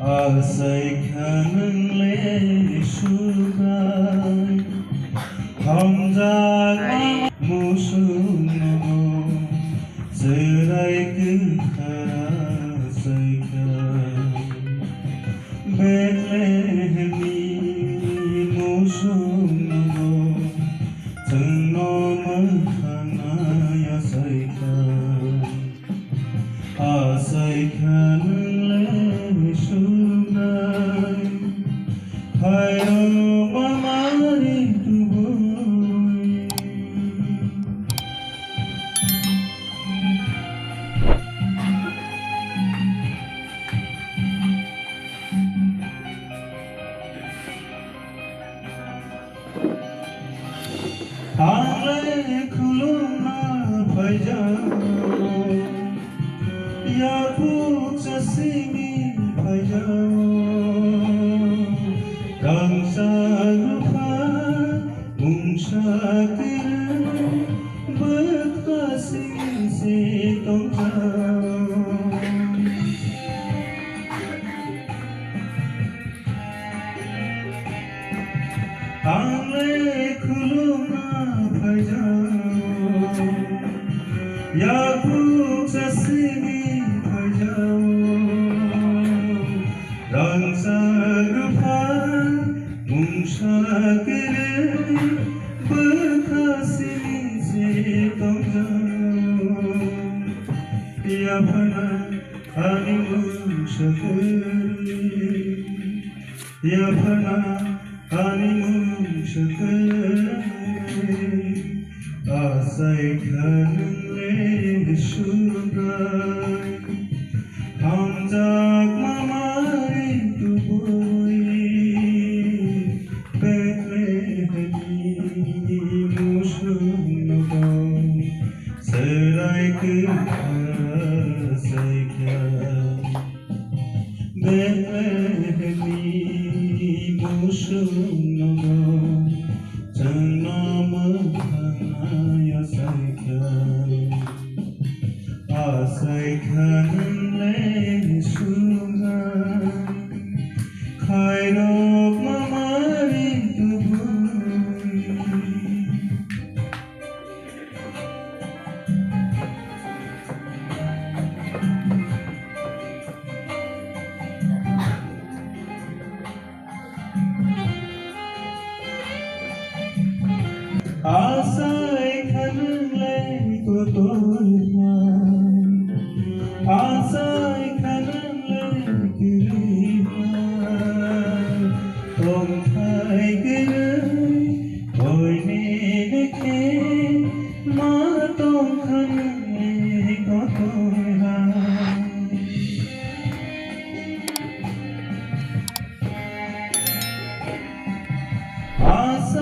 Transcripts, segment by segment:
आसायखानोंले सुगाय हमजागा मुसुनो जेरायखो खारासायखा बेथलेहमनि मुसुनो जोंनो मोखांनाय आसायखा आसायखानोंले सुगाय खायरो मामारि तुबुय आंले खुलुमना फैजाओ याफुक ससिमी फैजाओ गांसा रुफा मुंसाकिर बदकासी से तंजाओ आंले खुलुमना फैजाओ याफुक ससिमी फैजाओ गांसा रुफा मुंसाकिर बदकासी से तंजाओ याफना आनि मुंसाकिर याफना आनि मुंसाकिर आसायखानोंले सुगाय हमजाग मामारि तुबुय बेथलेहमनि मुसुनो जेरायखो खारासायखा बेथलेहमनि मुसुनो जोंनो मोखांनाय आसायखा आसायखानोंले सुगाय खायरो मामारि तुबुय आसायखानोंले कोतोयहाय आसायखानोंले किरिहाय तंखायगोरै बयनिनोखे मा तंखानोंले कोतोयहाय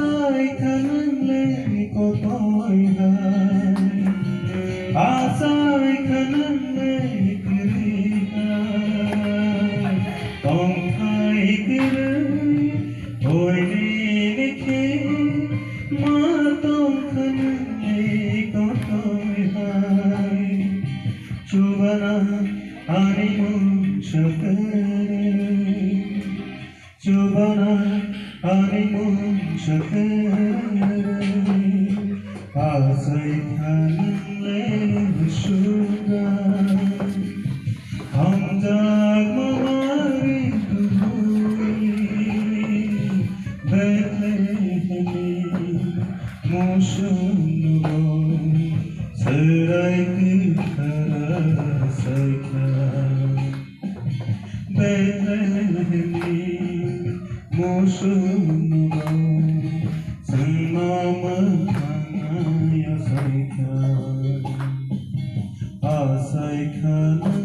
आसायखानोंले कोतोयहाय आसायखानोंले किरिहाय तंखायगोरै बयनिनोखे मा तंखानोंले कोतोयहाय चुबाना आनि मुंसाकिर चुबाना आनि मुंसाकिर आसायखानोंले सुगाय हमजाग मामारि तुबुय बेथलेहमनि मुसुनो जेरायखो खारासायखा बेथलेहमनि मुसुनो जोंनो मोखांनाय आसायखा आसायखानोंले